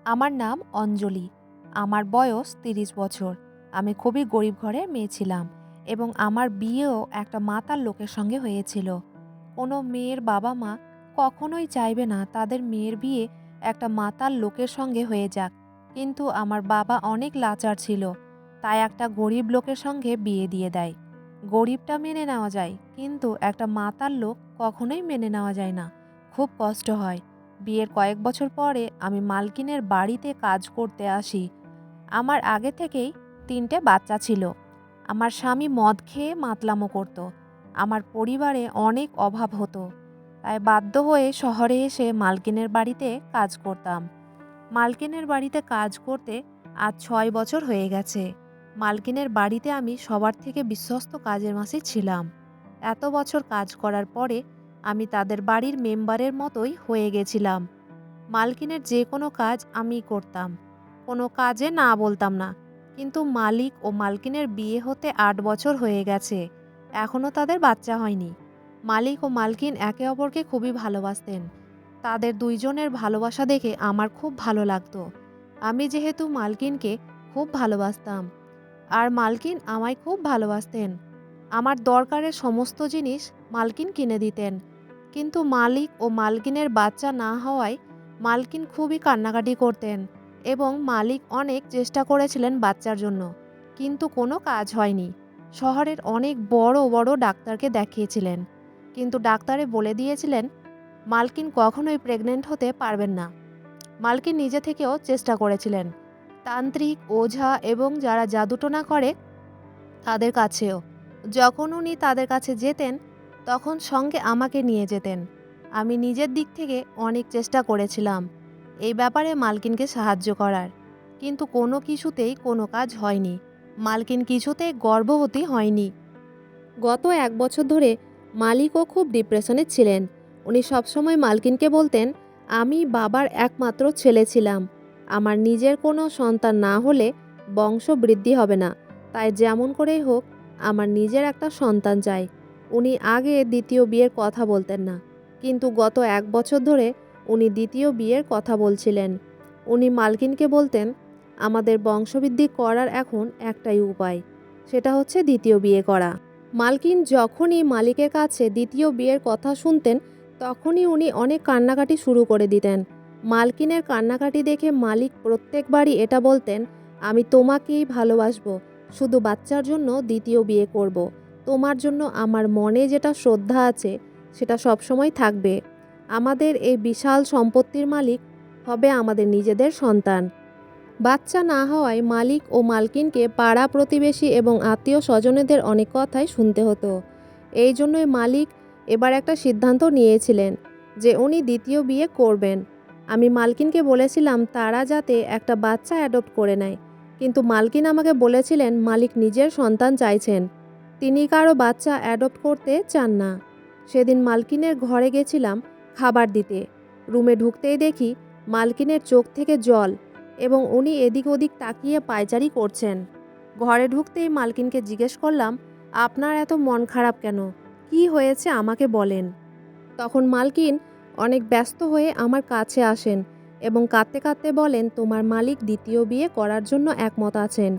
আমার নাম অঞ্জলি। আমার বয়স ৩০ বছর। আমি খুবই গরিব ঘরের মেয়ে ছিলাম এবং আমার বিয়েও একটা মাতাল লোকের সঙ্গে হয়েছিল। কোনো মেয়ের বাবা-মা কখনোই চাইবে না তাদের মেয়ের বিয়ে একটা মাতাল লোকের সঙ্গে হয়ে যাক। কিন্তু আমার বাবা অনেক লাচার ছিল। তাই একটা গরিব লোকের সঙ্গে বিয়ে দিয়ে দেয়। গরিবটা মেনে নেওয়া যায়, কিন্তু একটা মাতাল লোক কখনোই মেনে নেওয়া যায় না। খুব কষ্ট হয়। বিয়ের কয়েক বছর পরে আমি মালকিনের বাড়িতে কাজ করতে আসি। আমার আগে থেকেই ৩টে বাচ্চা ছিল। আমার স্বামী মদ খেয়ে মাতলামো করত। আমার পরিবারে অনেক অভাব হতো। তাই বাধ্য হয়ে শহরে এসে মালকিনের বাড়িতে কাজ করতাম। মালকিনের বাড়িতে কাজ করতে আজ ৬ বছর হয়ে গেছে। মালকিনের বাড়িতে আমি সবার থেকে বিশ্বস্ত কাজের মাসি ছিলাম। এত বছর কাজ করার পরে আমি তাদের বাড়ির মেম্বারের মতোই হয়ে গেছিলাম। মালকিনের যে কোনো কাজ আমি করতাম। কোনো কাজে না বলতাম না। কিন্তু মালিক ও মালকিনের বিয়ে হতে ৮ বছর হয়ে গেছে। এখনও তাদের বাচ্চা হয়নি। মালিক ও মালকিন একে অপরকে খুবই ভালোবাসতেন। তাদের দুইজনের ভালোবাসা দেখে আমার খুব ভালো লাগতো। আমি যেহেতু মালকিনকে খুব ভালোবাসতাম, আর মালকিন আমায় খুব ভালোবাসতেন। আমার দরকারের সমস্ত জিনিস মালকিন কিনে দিতেন। কিন্তু মালিক ও মালকিনের বাচ্চা না হওয়ায় মালকিন খুবই কান্নাকাটি করতেন এবং মালিক অনেক চেষ্টা করেছিলেন বাচ্চার জন্য, কিন্তু কোনো কাজ হয়নি। শহরের অনেক বড় বড় ডাক্তারকে দেখিয়েছিলেন, কিন্তু ডাক্তারে বলে দিয়েছিলেন মালকিন কখনোই প্রেগনেন্ট হতে পারবেন না। মালকিন নিজে থেকেও চেষ্টা করেছিলেন, তান্ত্রিক, ওঝা এবং যারা জাদুটোনা করে তাদের কাছেও। যখন উনি তাদের কাছে যেতেন তখন সঙ্গে আমাকে নিয়ে যেতেন। আমি নিজের দিক থেকে অনেক চেষ্টা করেছিলাম এই ব্যাপারে মালকিনকে সাহায্য করার, কিন্তু কোনো কিছুতেই কোনো কাজ হয়নি। মালকিন কিছুতেই গর্ভবতী হয়নি। গত ১ বছর ধরে মালিকও খুব ডিপ্রেশনে ছিলেন। উনি সবসময় মালকিনকে বলতেন, আমি বাবার একমাত্র ছেলে ছিলাম। আমার নিজের কোনো সন্তান না হলে বংশ বৃদ্ধি হবে না। তাই যেমন করেই হোক আমার নিজের একটা সন্তান চাই। উনি আগে দ্বিতীয় বিয়ের কথা বলতেন না, কিন্তু গত ১ বছর ধরে উনি দ্বিতীয় বিয়ের কথা বলছিলেন। উনি মালকিনকে বলতেন, আমাদের বংশবৃদ্ধি করার এখন একটাই উপায়, সেটা হচ্ছে দ্বিতীয় বিয়ে করা। মালকিন যখনই মালিকের কাছে দ্বিতীয় বিয়ের কথা শুনতেন তখনই উনি অনেক কান্নাকাটি শুরু করে দিতেন। মালকিনের কান্নাকাটি দেখে মালিক প্রত্যেকবারই এটা বলতেন, আমি তোমাকেই ভালোবাসবো, শুধু বাচ্চার জন্য দ্বিতীয় বিয়ে করব। তোমার জন্য আমার মনে যেটা শ্রদ্ধা আছে সেটা সবসময় থাকবে। আমাদের এই বিশাল সম্পত্তির মালিক হবে আমাদের নিজেদের সন্তান। বাচ্চা না হওয়ায় মালিক ও মালকিনকে পাড়া প্রতিবেশী এবং আত্মীয় স্বজনেদের অনেক কথাই শুনতে হতো। এই জন্যই মালিক এবার একটা সিদ্ধান্ত নিয়েছিলেন যে উনি দ্বিতীয় বিয়ে করবেন। আমি মালকিনকে বলেছিলাম তারা যাতে একটা বাচ্চা অ্যাডপ্ট করে নেয়, কিন্তু মালকিন আমাকে বলেছিলেন মালিক নিজের সন্তান চাইছেন, তিনি কারো বাচ্চা অ্যাডপ্ট করতে চান না। সেদিন মালকিনের ঘরে গেছিলাম খাবার দিতে। রুমে ঢুকতেই দেখি মালকিনের চোখ থেকে জল এবং উনি এদিক ওদিক তাকিয়ে পায়চারি করছেন। ঘরে ঢুকতেই মালকিনকে জিজ্ঞেস করলাম, আপনার এত মন খারাপ কেন? কি হয়েছে আমাকে বলেন। তখন মালকিন অনেক ব্যস্ত হয়ে আমার কাছে আসেন এবং কাঁদতে কাঁদতে বলেন, তোমার মালিক দ্বিতীয় বিয়ে করার জন্য একমত আছেন।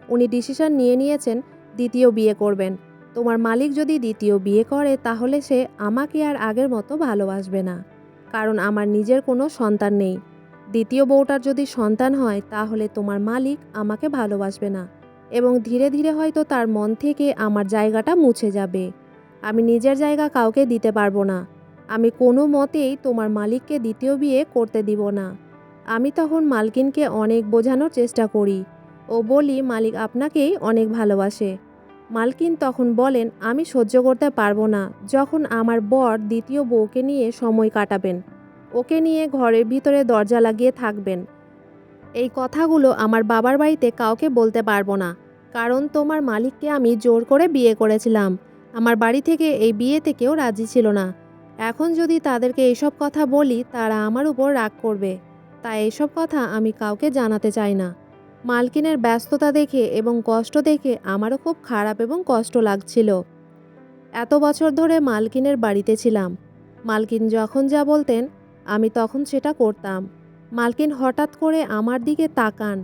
উনি ডিসিশন নিয়ে নিয়েছেন দ্বিতীয় বিয়ে করবেন। তোমার মালিক যদি দ্বিতীয় বিয়ে করে তাহলে সে আমাকে আর আগের মতো ভালোবাসবে না, কারণ আমার নিজের কোনো সন্তান নেই। দ্বিতীয় বউটার যদি সন্তান হয় তাহলে তোমার মালিক আমাকে ভালোবাসবে না এবং ধীরে ধীরে হয়তো তার মন থেকে আমার জায়গাটা মুছে যাবে। আমি নিজের জায়গা কাউকে দিতে পারবো না। আমি কোনো মতেই তোমার মালিককে দ্বিতীয় বিয়ে করতে দিব না। আমি তখন মালকিনকে অনেক বোঝানোর চেষ্টা করি ও বলি মালিক আপনাকেই অনেক ভালোবাসে। মালকিন তখন বলেন, আমি সহ্য করতে পারবো না যখন আমার বর দ্বিতীয় বউকে নিয়ে সময় কাটাবেন, ওকে নিয়ে ঘরের ভিতরে দরজা লাগিয়ে থাকবেন। এই কথাগুলো আমার বাবার বাড়িতে কাউকে বলতে পারবো না, কারণ তোমার মালিককে আমি জোর করে বিয়ে করেছিলাম। আমার বাড়ি থেকে এই বিয়েতে কেউ রাজি ছিল না। এখন যদি তাদেরকে এইসব কথা বলি তারা আমার উপর রাগ করবে, তাই এইসব কথা আমি কাউকে জানাতে চাই না। মালকিনের ব্যস্ততা দেখে এবং কষ্ট দেখে আমারও খুব খারাপ এবং কষ্ট লাগছিল। এত বছর ধরে মালকিনের বাড়িতে ছিলাম। মালকিন যখন যা বলতেন আমি তখন সেটা করতাম। মালকিন হঠাৎ করে আমার দিকে তাকান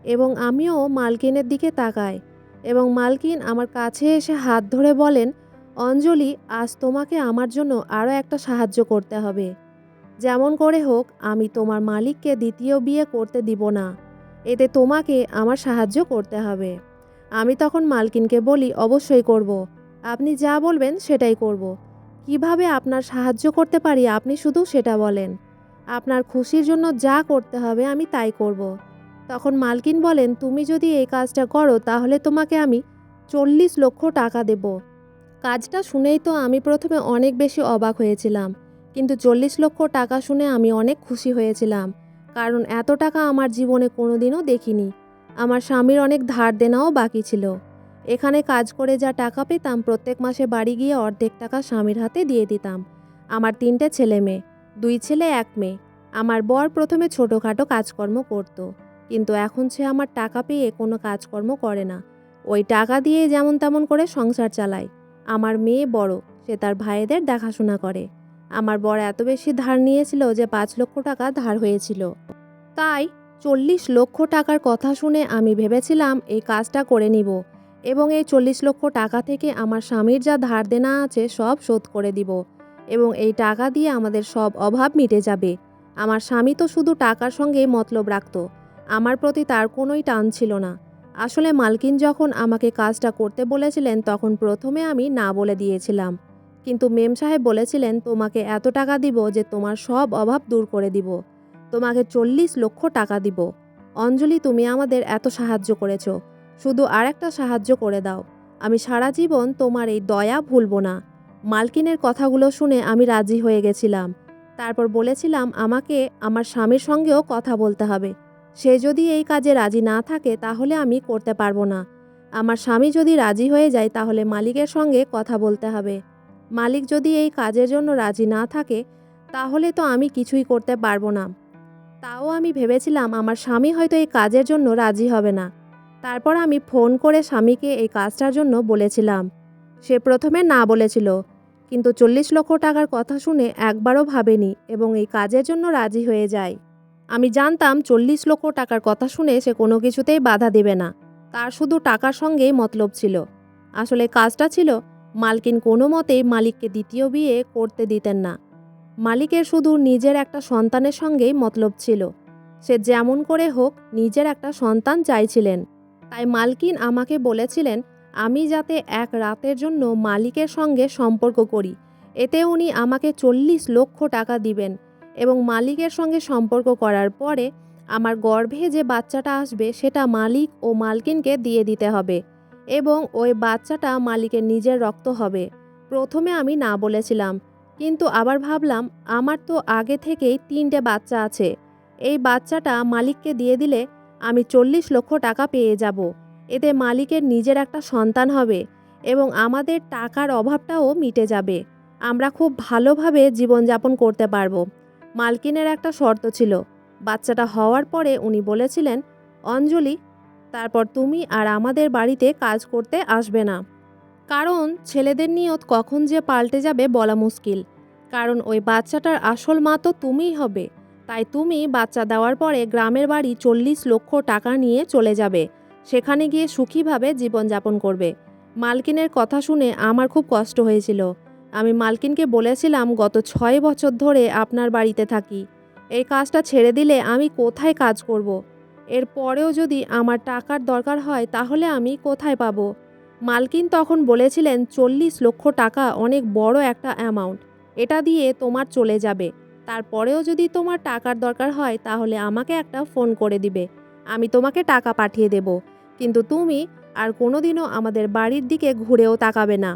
এবং আমিও মালকিনের দিকে তাকাই এবং মালকিন আমার কাছে এসে হাত ধরে বলেন, অঞ্জলি, আজ তোমাকে আমার জন্য আরও একটা সাহায্য করতে হবে। যেমন করে হোক আমি তোমার মালিককে দ্বিতীয় বিয়ে করতে দিব না। এতে তোমাকে আমার সাহায্য করতে হবে। আমি তখন মালকিনকে বলি, অবশ্যই করব। আপনি যা বলবেন সেটাই করব। কিভাবে আপনার সাহায্য করতে পারি আপনি শুধু সেটা বলেন। আপনার খুশির জন্য যা করতে হবে আমি তাই করব। তখন মালকিন বলেন, তুমি যদি এই কাজটা করো তাহলে তোমাকে আমি 40 লক্ষ টাকা দেব। কাজটা শুনেই তো আমি প্রথমে অনেক বেশি অবাক হয়েছিলাম, কিন্তু 40 লক্ষ টাকা শুনে আমি অনেক খুশি হয়েছিলাম, কারণ এত টাকা আমার জীবনে কোনোদিনও দেখিনি। আমার স্বামীর অনেক ধার দেনাও বাকি ছিল। এখানে কাজ করে যা টাকা পেতাম প্রত্যেক মাসে বাড়ি গিয়ে অর্ধেক টাকা স্বামীর হাতে দিয়ে দিতাম। আমার 3টে ছেলে মেয়ে, 2 ছেলে 1 মেয়ে। আমার বর প্রথমে ছোটোখাটো কাজকর্ম করত, কিন্তু এখন সে আমার টাকা পেয়ে কোনো কাজকর্ম করে না। ওই টাকা দিয়ে যেমন তেমন করে সংসার চালায়। আমার মেয়ে বড়, সে তার ভাইদের দেখাশোনা করে। আমার বর এত বেশি ধার নিয়েছিল যে 5 লক্ষ টাকা ধার হয়েছিল। তাই 40 লক্ষ টাকার কথা শুনে আমি ভেবেছিলাম এই কাজটা করে নিব এবং এই 40 লক্ষ টাকা থেকে আমার স্বামীর যা ধার দেনা আছে সব শোধ করে দিব এবং এই টাকা দিয়ে আমাদের সব অভাব মিটে যাবে। আমার স্বামী তো শুধু টাকার সঙ্গে মতলব রাখত, আমার প্রতি তার কোনোই টান ছিল না। আসলে মালকিন যখন আমাকে কাজটা করতে বলেছিলেন তখন প্রথমে আমি না বলে দিয়েছিলাম, কিন্তু মেম সাহেব বলেছিলেন, তোমাকে এত টাকা দিব যে তোমার সব অভাব দূর করে দিব। তোমাকে 40 লক্ষ টাকা দিব। অঞ্জলি, তুমি আমাদের এত সাহায্য করেছ, শুধু আর একটা সাহায্য করে দাও। আমি সারা জীবন তোমার এই দয়া ভুলব না। মালকিনের কথাগুলো শুনে আমি রাজি হয়ে গেছিলাম। তারপর বলেছিলাম আমাকে আমার স্বামীর সঙ্গেও কথা বলতে হবে। সে যদি এই কাজে রাজি না থাকে তাহলে আমি করতে পারবো না। আমার স্বামী যদি রাজি হয়ে যায় তাহলে মালিকের সঙ্গে কথা বলতে হবে। মালিক যদি এই কাজের জন্য রাজি না থাকে তাহলে তো আমি কিছুই করতে পারবো না। তাও আমি ভেবেছিলাম আমার স্বামী হয়তো এই কাজের জন্য রাজি হবে না। তারপর আমি ফোন করে স্বামীকে এই কাজটার জন্য বলেছিলাম। সে প্রথমে না বলেছিল, কিন্তু 40 লক্ষ টাকার কথা শুনে একবারও ভাবেনি এবং এই কাজের জন্য রাজি হয়ে যায়। আমি জানতাম 40 লক্ষ টাকার কথা শুনে সে কোনো কিছুতেই বাধা দেবে না, তার শুধু টাকার সঙ্গেই মতলব ছিল। আসলে কাজটা ছিল, মালকিন কোনো মতেই মালিককে দ্বিতীয় বিয়ে করতে দিতেন না। মালিকের শুধু নিজের একটা সন্তানের সঙ্গেই মতলব ছিল। সে যেমন করে হোক নিজের একটা সন্তান চাইছিলেন। তাই মালকিন আমাকে বলেছিলেন আমি যাতে এক রাতের জন্য মালিকের সঙ্গে সম্পর্ক করি, এতে উনি আমাকে 40 লক্ষ টাকা দিবেন এবং মালিকের সঙ্গে সম্পর্ক করার পরে আমার গর্ভে যে বাচ্চাটা আসবে সেটা মালিক ও মালকিনকে দিয়ে দিতে হবে এবং ওই বাচ্চাটা মালিকের নিজের রক্ত হবে। প্রথমে আমি না বলেছিলাম, কিন্তু আবার ভাবলাম আমার তো আগে থেকেই 3টে বাচ্চা আছে। এই বাচ্চাটা মালিককে দিয়ে দিলে আমি 40 লক্ষ টাকা পেয়ে যাব। এতে মালিকের নিজের একটা সন্তান হবে এবং আমাদের টাকার অভাবটাও মিটে যাবে। আমরা খুব ভালোভাবে জীবনযাপন করতে পারবো। মালকিনের একটা শর্ত ছিল, বাচ্চাটা হওয়ার পরে উনি বলেছিলেন, অঞ্জলি, তারপর তুমি আর আমাদের বাড়িতে কাজ করতে আসবে না। কারণ ছেলেদের নিয়ত কখন যে পাল্টে যাবে বলা মুশকিল। কারণ ওই বাচ্চাটার আসল মা তো তুমিই হবে। তাই তুমি বাচ্চা দেওয়ার পরে গ্রামের বাড়ি 40 লক্ষ টাকা নিয়ে চলে যাবে। সেখানে গিয়ে সুখীভাবে জীবনযাপন করবে। মালকিনের কথা শুনে আমার খুব কষ্ট হয়েছিল। আমি মালকিনকে বলেছিলাম, গত 6 বছর ধরে আপনার বাড়িতে থাকি। এই কাজটা ছেড়ে দিলে আমি কোথায় কাজ করব? এর পরেও যদি আমার টাকার দরকার হয় তাহলে আমি কোথায় পাবো? মালকিন তখন বলেছিলেন, 40 লক্ষ টাকা অনেক বড় একটা অ্যামাউন্ট। এটা দিয়ে তোমার চলে যাবে। তারপরেও যদি তোমার টাকার দরকার হয় তাহলে আমাকে একটা ফোন করে দিবে, আমি তোমাকে টাকা পাঠিয়ে দেব। কিন্তু তুমি আর কোনোদিনও আমাদের বাড়ির দিকে ঘুরেও তাকাবে না।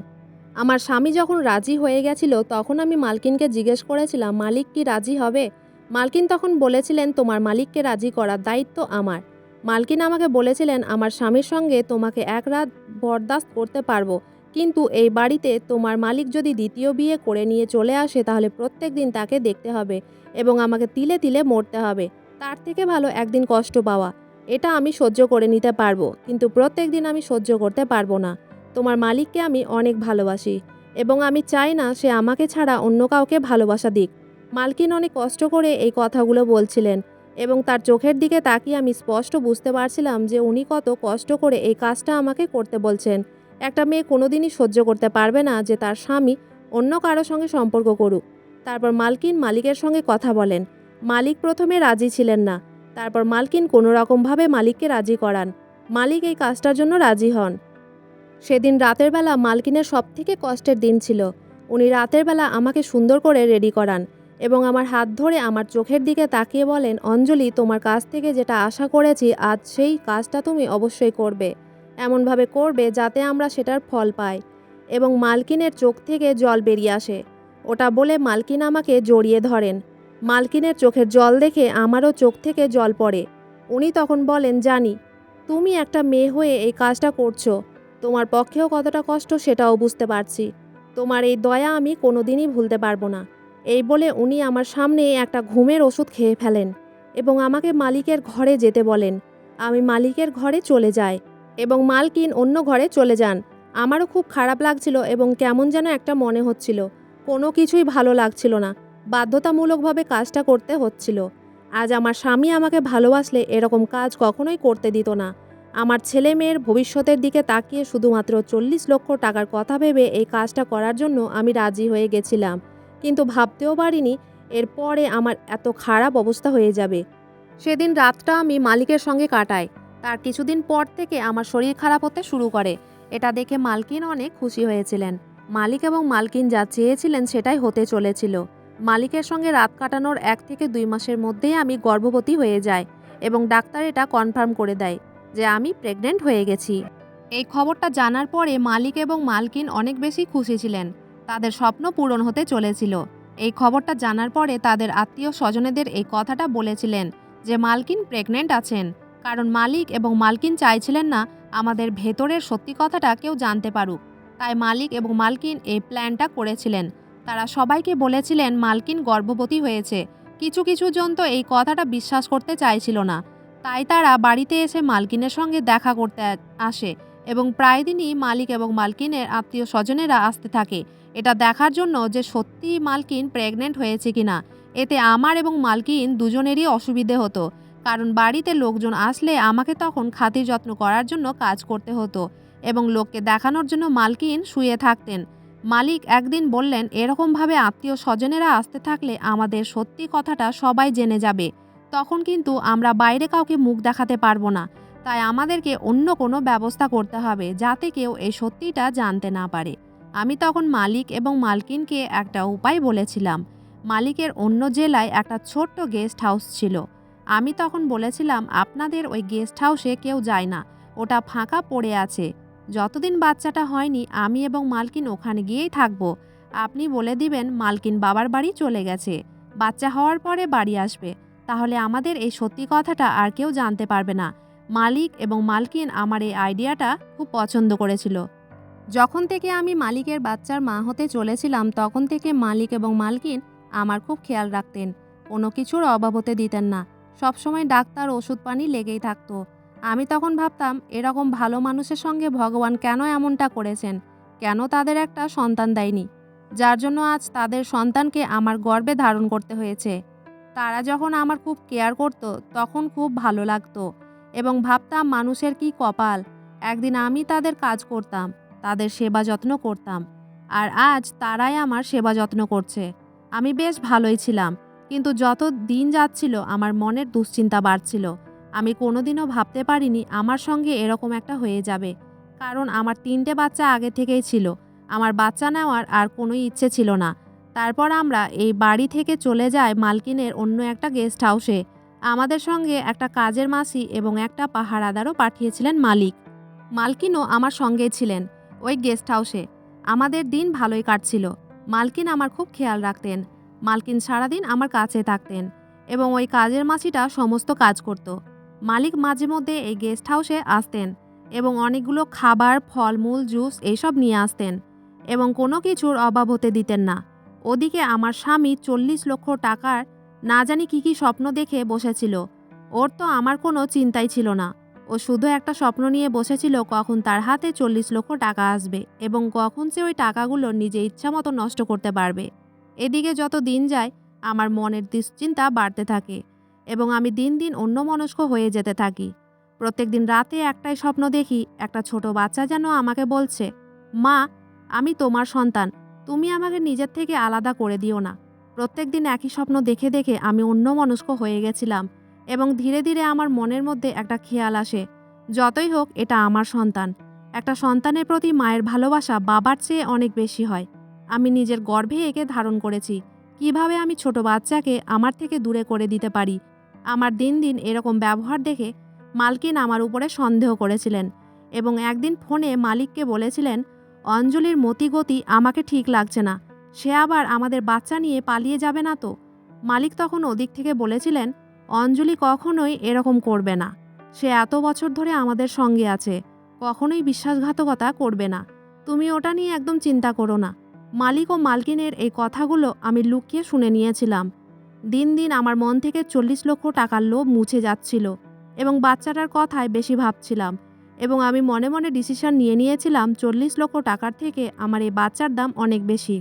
আমার স্বামী যখন রাজি হয়ে গেছিল তখন আমি মালকিনকে জিজ্ঞেস করেছিলাম, মালিক কি রাজি হবে? মালকিন তখন বলেছিলেন, তোমার মালিককে রাজি করার দায়িত্ব আমার। মালকিন আমাকে বলেছিলেন, আমার স্বামীর সঙ্গে তোমাকে এক রাত বরদাস্ত করতে পারবো, কিন্তু এই বাড়িতে তোমার মালিক যদি দ্বিতীয় বিয়ে করে নিয়ে চলে আসে তাহলে প্রত্যেক দিন তাকে দেখতে হবে এবং আমাকে তিলে তিলে মরতে হবে। তার থেকে ভালো একদিন কষ্ট পাওয়া। এটা আমি সহ্য করে নিতে পারবো, কিন্তু প্রত্যেক দিন আমি সহ্য করতে পারবো না। তোমার মালিককে আমি অনেক ভালোবাসি এবং আমি চাই না সে আমাকে ছাড়া অন্য কাউকে ভালোবাসা দিক। মালকিন অনেক কষ্ট করে এই কথাগুলো বলছিলেন। এবং তার চোখের দিকে তাকিয়ে আমি স্পষ্ট বুঝতে পারছিলাম যে উনি কত কষ্ট করে এই কাজটা আমাকে করতে বলছেন। একটা মেয়ে কোনোদিনই সহ্য করতে পারবে না যে তার স্বামী অন্য কারো সঙ্গে সম্পর্ক করুক। তারপর মালকিন মালিকের সঙ্গে কথা বলেন। মালিক প্রথমে রাজি ছিলেন না। তারপর মালকিন কোনো রকমভাবে মালিককে রাজি করান। মালিক এই কাজটার জন্য রাজি হন। সেদিন রাতের বেলা মালকিনের সবথেকে কষ্টের দিন ছিল। উনি রাতের বেলা আমাকে সুন্দর করে রেডি করান এবং আমার হাত ধরে আমার চোখের দিকে তাকিয়ে বলেন, অঞ্জলি, তোমার কাছ থেকে যেটা আশা করেছি আজ সেই কাজটা তুমি অবশ্যই করবে। এমনভাবে করবে যাতে আমরা সেটার ফল পাই। এবং মালকিনের চোখ থেকে জল বেরিয়ে আসে। ওটা বলে মালকিন আমাকে জড়িয়ে ধরেন। মালকিনের চোখের জল দেখে আমারও চোখ থেকে জল পড়ে। উনি তখন বলেন, জানি তুমি একটা মেয়ে হয়ে এই কাজটা করছো। তোমার পক্ষেও কতটা কষ্ট সেটাও বুঝতে পারছি। তোমার এই দয়া আমি কোনোদিনই ভুলতে পারবো না। এই বলে উনি আমার সামনে একটা ঘুমের ওষুধ খেয়ে ফেলেন এবং আমাকে মালিকের ঘরে যেতে বলেন। আমি মালিকের ঘরে চলে যাই এবং মালকিন অন্য ঘরে চলে যান। আমারও খুব খারাপ লাগছিল এবং কেমন যেন একটা মনে হচ্ছিল। কোনো কিছুই ভালো লাগছিল না। বাধ্যতামূলকভাবে কাজটা করতে হচ্ছিল। আজ আমার স্বামী আমাকে ভালোবাসলে এরকম কাজ কখনোই করতে দিত না। আমার ছেলে মেয়ের ভবিষ্যতের দিকে তাকিয়ে শুধুমাত্র 40 লক্ষ টাকার কথা ভেবে এই কাজটা করার জন্য আমি রাজি হয়ে গেছিলাম। কিন্তু ভাবতেও পারিনি এরপরে আমার এত খারাপ অবস্থা হয়ে যাবে। সেদিন রাতটা আমি মালিকের সঙ্গে কাটাই। তার কিছুদিন পর থেকে আমার শরীর খারাপ হতে শুরু করে। এটা দেখে মালকিন অনেক খুশি হয়েছিলেন। মালিক এবং মালকিন যা চেয়েছিলেন সেটাই হতে চলেছিল। মালিকের সঙ্গে রাত কাটানোর 1 থেকে 2 মাসের মধ্যেই আমি গর্ভবতী হয়ে যাই এবং ডাক্তার এটা কনফার্ম করে দেয় যে আমি প্রেগনেন্ট হয়ে গেছি। এই খবরটা জানার পরে মালিক এবং মালকিন অনেক বেশি খুশি ছিলেন। তাদের স্বপ্ন পূরণ হতে চলেছিল। এই খবরটা জানার পরে তাদের আত্মীয় স্বজনেদের এই কথাটা বলেছিলেন যে মালকিন প্রেগনেন্ট আছেন, কারণ মালিক এবং মালকিন চাইছিলেন না আমাদের ভেতরের সত্যি কথাটা কেউ জানতে পারুক। তাই মালিক এবং মালকিন এই প্ল্যানটা করেছিলেন। তারা সবাইকে বলেছিলেন মালকিন গর্ভবতী হয়েছে। কিছু কিছু জন তো এই কথাটা বিশ্বাস করতে চাইছিল না। তাই তারা বাড়িতে এসে মালকিনের সঙ্গে দেখা করতে আসে এবং প্রায় দিনই মালিক এবং মালকিনের আত্মীয় স্বজনেরা আসতে থাকে এটা দেখার জন্য যে সত্যি মালকিন প্রেগনেন্ট হয়েছে কিনা। এতে আমার এবং মালকিন দুজনেরই অসুবিধে হতো, কারণ বাড়িতে লোকজন আসলে আমাকে তখন খাতির যত্ন করার জন্য কাজ করতে হতো এবং লোককে দেখানোর জন্য মালকিন শুয়ে থাকতেন। মালিক একদিন বললেন, এরকমভাবে আত্মীয় স্বজনেরা আসতে থাকলে আমাদের সত্যি কথাটা সবাই জেনে যাবে। তখন কিন্তু আমরা বাইরে কাউকে মুখ দেখাতে পারবো না। তাই আমাদেরকে অন্য কোনো ব্যবস্থা করতে হবে যাতে কেউ এই সত্যিটা জানতে না পারে। আমি তখন মালিক এবং মালকিনকে একটা উপায় বলেছিলাম। মালিকের অন্য জেলায় একটা ছোট্ট গেস্ট হাউস ছিল। আমি তখন বলেছিলাম, আপনাদের ওই গেস্ট হাউসে কেউ যায় না, ওটা ফাঁকা পড়ে আছে। যতদিন বাচ্চাটা হয়নি আমি এবং মালকিন ওখানে গিয়েই থাকবো। আপনি বলে দিবেন মালকিন বাবার বাড়ি চলে গেছে, বাচ্চা হওয়ার পরে বাড়ি আসবে। তাহলে আমাদের এই সত্যি কথাটা আর কেউ জানতে পারবে না। মালিক এবং মালকিন আমার এই আইডিয়াটা খুব পছন্দ করেছিল। যখন থেকে আমি মালিকের বাচ্চার মা হতে চলেছিলাম তখন থেকে মালিক এবং মালকিন আমার খুব খেয়াল রাখতেন। কোনো কিছুর অভাব হতে দিতেন না। সবসময় ডাক্তার ওষুধ পানি লেগেই থাকতো। আমি তখন ভাবতাম, এরকম ভালো মানুষের সঙ্গে ভগবান কেন এমনটা করেছেন? কেন তাদের একটা সন্তান দেয়নি, যার জন্য আজ তাদের সন্তানকে আমার গর্ভে ধারণ করতে হয়েছে। তারা যখন আমার খুব কেয়ার করত তখন খুব ভালো লাগতো এবং ভাবতাম মানুষের কি কপাল, একদিন আমি তাদের কাজ করতাম, তাদের সেবা যত্ন করতাম। আর আজ তারাই আমার সেবা যত্ন করছে। আমি বেশ ভালোই ছিলাম, কিন্তু যত দিন যাচ্ছিল আমার মনের দুশ্চিন্তা বাড়ছিল। আমি কোনোদিনও ভাবতে পারিনি আমার সঙ্গে এরকম একটা হয়ে যাবে, কারণ আমার 3টে বাচ্চা আগে থেকেই ছিল। আমার বাচ্চা নেওয়ার আর কোনো ইচ্ছে ছিল না। তারপর আমরা এই বাড়ি থেকে চলে যাই মালকিনের অন্য একটা গেস্ট হাউসে। আমাদের সঙ্গে একটা কাজের মাসি এবং একটা পাহারাদারও পাঠিয়েছিলেন মালিক। মালকিনও আমার সঙ্গেই ছিলেন ওই গেস্ট হাউসে। আমাদের দিন ভালোই কাটছিল। মালকিন আমার খুব খেয়াল রাখতেন। মালকিন সারাদিন আমার কাছে থাকতেন এবং ওই কাজের মাসিটা সমস্ত কাজ করত। মালিক মাঝে মধ্যে এই গেস্ট হাউসে আসতেন এবং অনেকগুলো খাবার, ফলমূল, জুস এইসব নিয়ে আসতেন এবং কোনো কিছুর অভাব হতে দিতেন না। ওদিকে আমার স্বামী 40 লক্ষ টাকার না জানি কি স্বপ্ন দেখে বসেছিল। ওর তো আমার কোনো চিন্তাই ছিল না। ও শুধু একটা স্বপ্ন নিয়ে বসেছিল কখন তার হাতে 40 লক্ষ টাকা আসবে এবং কখন সে ওই টাকাগুলো নিজে ইচ্ছামতো নষ্ট করতে পারবে। এদিকে যত দিন যায় আমার মনের দুশ্চিন্তা বাড়তে থাকে এবং আমি দিন দিন অন্যমনস্ক হয়ে যেতে থাকি। প্রত্যেকদিন রাতে একটাই স্বপ্ন দেখি, একটা ছোট বাচ্চা যেন আমাকে বলছে, মা, আমি তোমার সন্তান, তুমি আমাকে নিজের থেকে আলাদা করে দিও না। প্রত্যেকদিন একই স্বপ্ন দেখে দেখে আমি অন্যমনস্ক হয়ে গেছিলাম এবং ধীরে ধীরে আমার মনের মধ্যে একটা খেয়াল আসে, যতই হোক এটা আমার সন্তান। একটা সন্তানের প্রতি মায়ের ভালোবাসা বাবার চেয়ে অনেক বেশি হয়। আমি নিজের গর্ভে একে ধারণ করেছি। কিভাবে আমি ছোট বাচ্চাকে আমার থেকে দূরে করে দিতে পারি? আমার দিন দিন এরকম ব্যবহার দেখে মালকিন আমার উপরে সন্দেহ করেছিলেন এবং একদিন ফোনে মালিককে বলেছিলেন, অঞ্জলির মতিগতি আমাকে ঠিক লাগছে না, সে আবার আমাদের বাচ্চা নিয়ে পালিয়ে যাবে না তো? মালিক তখন ওদিক থেকে বলেছিলেন, অঞ্জলি কখনোই এরকম করবে না, সে এত বছর ধরে আমাদের সঙ্গে আছে, কখনোই বিশ্বাসঘাতকতা করবে না, তুমি ওটা নিয়ে একদম চিন্তা করো না। মালিক ও মালকিনের এই কথাগুলো আমি লুকিয়ে শুনে নিয়েছিলাম। দিন দিন আমার মন থেকে 40 লক্ষ টাকার লোভ মুছে যাচ্ছিল এবং বাচ্চাটার কথায় বেশি ভাবছিলাম এবং আমি মনে মনে ডিসিশন নিয়ে নিয়েছিলাম 40 লক্ষ টাকার থেকে আমার এই বাচ্চার দাম অনেক বেশি।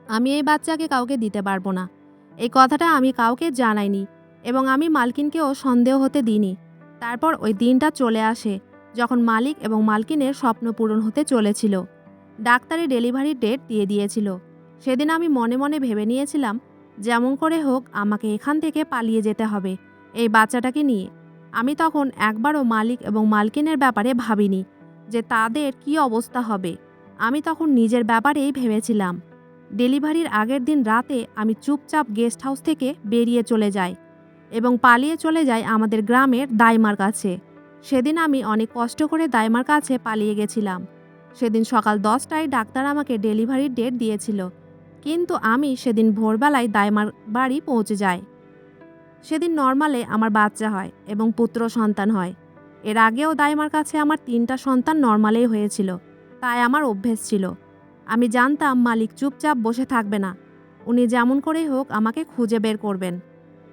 আমি এই বাচ্চাকে কাউকে দিতে পারবো না। এই কথাটা আমি কাউকে জানাইনি এবং আমি মালকিনকেও সন্দেহ হতে দিইনি। তারপর ওই দিনটা চলে আসে যখন মালিক এবং মালকিনের স্বপ্ন পূরণ হতে চলেছিল। ডাক্তারে ডেলিভারির ডেট দিয়ে দিয়েছিল। সেদিন আমি মনে মনে ভেবে নিয়েছিলাম, যেমন করে হোক আমাকে এখান থেকে পালিয়ে যেতে হবে এই বাচ্চাটাকে নিয়ে। আমি তখন একবারও মালিক এবং মালকিনের ব্যাপারে ভাবিনি যে তাদের কি অবস্থা হবে। আমি তখন নিজের ব্যাপারেই ভেবেছিলাম। ডেলিভারির আগের দিন রাতে আমি চুপচাপ গেস্ট হাউস থেকে বেরিয়ে চলে যাই এবং পালিয়ে চলে যাই আমাদের গ্রামের দাইমার কাছে। সেদিন আমি অনেক কষ্ট করে দাইমার কাছে পালিয়ে গেছিলাম। সেদিন সকাল 10টায় ডাক্তার আমাকে ডেলিভারির ডেট দিয়েছিল, কিন্তু আমি সেদিন ভোরবেলায় দাইমার বাড়ি পৌঁছে যাই। সেদিন নর্মালে আমার বাচ্চা হয় এবং পুত্র সন্তান হয়। এর আগেও দাইমার কাছে আমার 3টা সন্তান নর্মালেই হয়েছিল, তাই আমার অভ্যেস ছিল। আমি জানতাম মালিক চুপচাপ বসে থাকবে না, উনি যেমন করেই হোক আমাকে খুঁজে বের করবেন।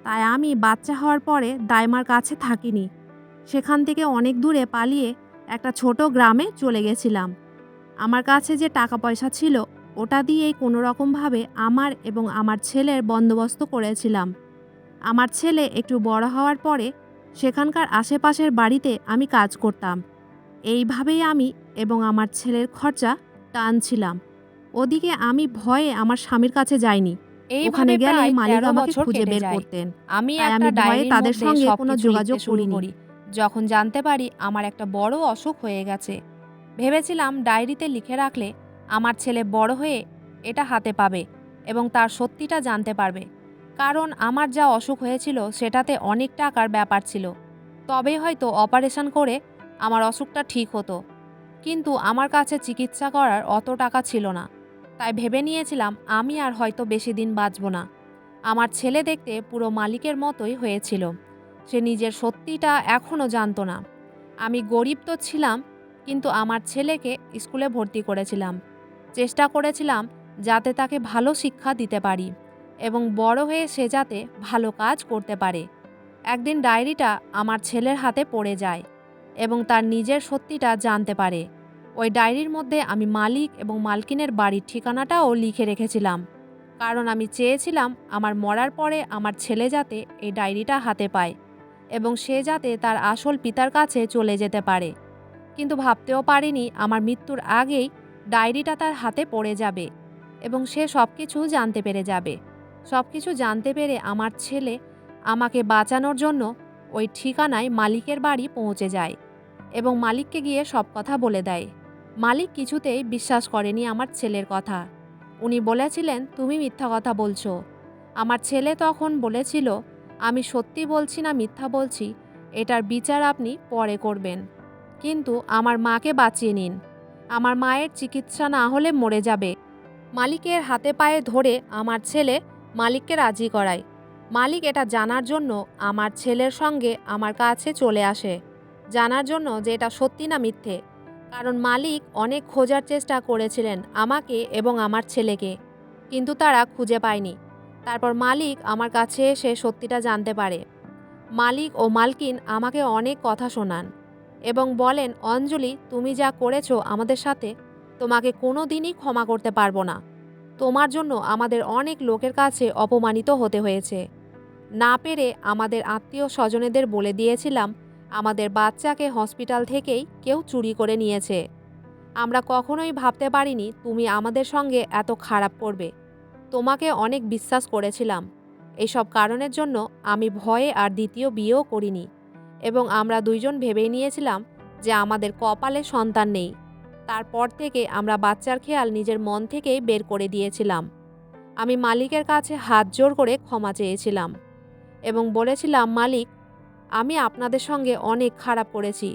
তাই আমি বাচ্চা হওয়ার পরে দাইমার কাছে থাকিনি, সেখান থেকে অনেক দূরে পালিয়ে একটা ছোট গ্রামে চলে গেছিলাম। আমার কাছে যে টাকা পয়সা ছিল ওটা দিয়েই কোনো রকমভাবে আমার এবং আমার ছেলের বন্দোবস্ত করেছিলাম। আমার ছেলে একটু বড় হওয়ার পরে সেখানকার আশেপাশের বাড়িতে আমি কাজ করতাম। এইভাবেই আমি এবং আমার ছেলের খরচা টানছিলাম। ওদিকে আমি ভয়ে আমার স্বামীর কাছে যাইনি। ওখানে এইভাবে গেলেই প্রায় মালিক ১৩ আমাকে বছর খুঁজে কেটে বের যায়। করতেন। আমি তাই একটা আমি ভয়ে ডায়েরির তাদের মধ্যে সঙ্গে কোনো সবকিছু লিখতে যোগাযোগ শুরু করিনি। করি। যখন জানতে পারি আমার একটা বড় অসুখ হয়ে গেছে, ভেবেছিলাম ডায়েরিতে লিখে রাখলে আমার ছেলে বড় হয়ে এটা হাতে পাবে এবং তার সত্যিটা জানতে পারবে। কারণ আমার যা অসুখ হয়েছিল সেটাতে অনেক টাকার ব্যাপার ছিল। তবে হয়তো অপারেশন করে আমার অসুখটা ঠিক হতো। কিন্তু আমার কাছে চিকিৎসা করার অত টাকা ছিল না। তাই ভেবে নিয়েছিলাম আমি আর হয়তো বেশি দিন বাঁচব না। আমার ছেলে দেখতে পুরো মালিকের মতোই হয়েছিল। সে নিজের সত্যিটা এখনও জানতো না। আমি গরিব তো ছিলাম, কিন্তু আমার ছেলেকে স্কুলে ভর্তি করেছিলাম। চেষ্টা করেছিলাম যাতে তাকে ভালো শিক্ষা দিতে পারি এবং বড় হয়ে সে যাতে ভালো কাজ করতে পারে। একদিন ডায়েরিটা আমার ছেলের হাতে পড়ে যায় এবং তার নিজের সত্যিটা জানতে পারে। ওই ডায়েরির মধ্যে আমি মালিক এবং মালকিনের বাড়ির ঠিকানাটাও লিখে রেখেছিলাম, কারণ আমি চেয়েছিলাম আমার মরার পরে আমার ছেলে যাতে এই ডায়েরিটা হাতে পায় এবং সে যাতে তার আসল পিতার কাছে চলে যেতে পারে। কিন্তু ভাবতেও পারিনি আমার মৃত্যুর আগেই ডায়েরিটা তার হাতে পড়ে যাবে এবং সে সব কিছু জানতে পেরে যাবে। সব কিছু জানতে পেরে আমার ছেলে আমাকে বাঁচানোর জন্য ওই ঠিকানায় মালিকের বাড়ি পৌঁছে যায় এবং মালিককে গিয়ে সব কথা বলে দেয়। মালিক কিছুতেই বিশ্বাস করেনি আমার ছেলের কথা। উনি বলেছিলেন, তুমি মিথ্যা কথা বলছো। আমার ছেলে তখন বলেছিল, আমি সত্যি বলছি না মিথ্যা বলছি এটার বিচার আপনি পরে করবেন, কিন্তু আমার মাকে বাঁচিয়ে নিন। আমার মায়ের চিকিৎসা না হলে মরে যাবে। মালিকের হাতে পায়ে ধরে আমার ছেলে মালিককে রাজি করায়। মালিক এটা জানার জন্য আমার ছেলের সঙ্গে আমার কাছে চলে আসে, জানার জন্য যে এটা সত্যি না মিথ্যে। কারণ মালিক অনেক খোঁজার চেষ্টা করেছিলেন আমাকে এবং আমার ছেলেকে, কিন্তু তারা খুঁজে পায়নি। তারপর মালিক আমার কাছে এসে সত্যিটা জানতে পারে। মালিক ও মালকিন আমাকে অনেক কথা শোনান এবং বলেন, অঞ্জলি, তুমি যা করেছো আমাদের সাথে, তোমাকে কোনো দিনই ক্ষমা করতে পারবো না। তোমার জন্য আমাদের অনেক লোকের কাছে অপমানিত হতে হয়েছে। না পেরে আমাদের আত্মীয় স্বজনেদের বলে দিয়েছিলাম আমাদের বাচ্চাকে হসপিটাল থেকেই কেউ চুরি করে নিয়েছে। আমরা কখনোই ভাবতে পারিনি তুমি আমাদের সঙ্গে এত খারাপ করবে। তোমাকে অনেক বিশ্বাস করেছিলাম। এইসব কারণের জন্য আমি ভয়ে আর দ্বিতীয় বিয়েও করিনি এবং আমরা দুইজন ভেবেই নিয়েছিলাম যে আমাদের কপালে সন্তান নেই। তারপর থেকে আমরা বাচ্চার খেয়াল নিজের মন থেকেই বের করে দিয়েছিলাম। আমি মালিকের কাছে হাত জোড় করে ক্ষমা চেয়েছিলাম এবং বলেছিলাম, মালিক, আমি আপনাদের সঙ্গে অনেক খারাপ করেছি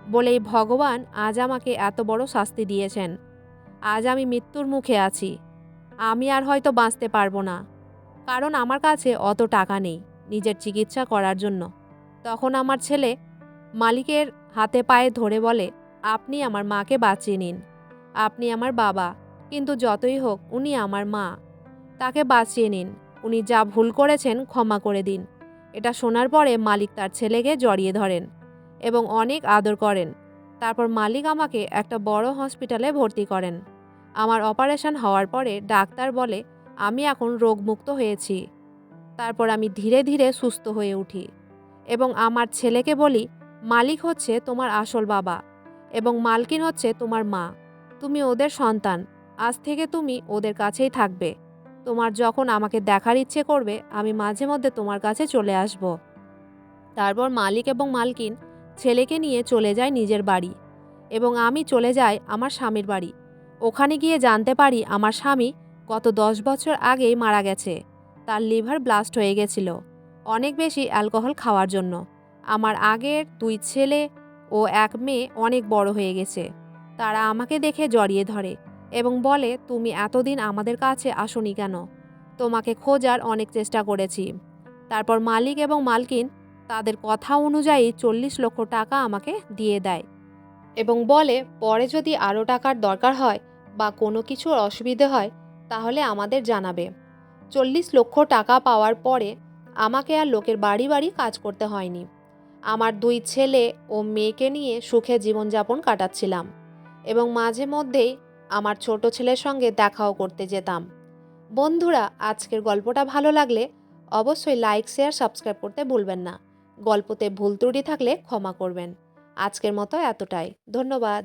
বলেই ভগবান আজ আমাকে এত বড় শাস্তি দিয়েছেন। আজ আমি মৃত্যুর মুখে আছি। আমি আর হয়তো বাঁচতে পারবো না, কারণ আমার কাছে অত টাকা নেই নিজের চিকিৎসা করার জন্য। তখন আমার ছেলে মালিকের হাতে পায়ে ধরে বলে, আপনি আমার মাকে বাঁচিয়ে নিন। আপনি আমার বাবা, কিন্তু যতই হোক উনি আমার মা। তাকে বাঁচিয়ে নিন। উনি যা ভুল করেছেন ক্ষমা করে দিন। এটা শোনার পরে মালিক তার ছেলেকে জড়িয়ে ধরেন এবং অনেক আদর করেন। তারপর মালিক আমাকে একটা বড় হসপিটালে ভর্তি করেন। আমার অপারেশন হওয়ার পরে ডাক্তার বলে আমি এখন রোগমুক্ত হয়েছি। তারপর আমি ধীরে ধীরে সুস্থ হয়ে উঠি এবং আমার ছেলেকে বলি, মালিক হচ্ছে তোমার আসল বাবা এবং মালকিন হচ্ছে তোমার মা। তুমি ওদের সন্তান। আজ থেকে তুমি ওদের কাছেই থাকবে। তোমার যখন আমাকে দেখার ইচ্ছে করবে আমি মাঝে মধ্যে তোমার কাছে চলে আসব। তারপর মালিক এবং মালকিন ছেলেকে নিয়ে চলে যায় নিজের বাড়ি এবং আমি চলে যাই আমার স্বামীর বাড়ি। ওখানে গিয়ে জানতে পারি আমার স্বামী গত 10 বছর আগেই মারা গেছে। তার লিভার ব্লাস্ট হয়ে গেছিল অনেক বেশি অ্যালকোহল খাওয়ার জন্য। আমার আগের 2 ছেলে ও 1 মেয়ে অনেক বড় হয়ে গেছে। তারা আমাকে দেখে জড়িয়ে ধরে এবং বলে, তুমি এতদিন আমাদের কাছে আসোনি কেন? তোমাকে খোঁজার অনেক চেষ্টা করেছি। তারপর মালিক এবং মালকিন তাদের কথা অনুযায়ী 40 লক্ষ টাকা আমাকে দিয়ে দেয় এবং বলে, পরে যদি আরও টাকার দরকার হয় বা কোনো কিছুর অসুবিধে হয় তাহলে আমাদের জানাবে। 40 লক্ষ টাকা পাওয়ার পরে আমাকে আর লোকের বাড়ি বাড়ি কাজ করতে হয়নি। আমার 2 ছেলে ও মেয়েকে নিয়ে সুখে জীবনযাপন কাটাচ্ছিলাম এবং মাঝে মধ্যেই আমার ছোট ছেলের সঙ্গে দেখাও করতে যেতাম। বন্ধুরা, আজকের গল্পটা ভালো লাগলে অবশ্যই লাইক, শেয়ার, সাবস্ক্রাইব করতে ভুলবেন না। গল্পতে ভুল ত্রুটি থাকলে ক্ষমা করবেন। আজকের মতো এতটাই। ধন্যবাদ।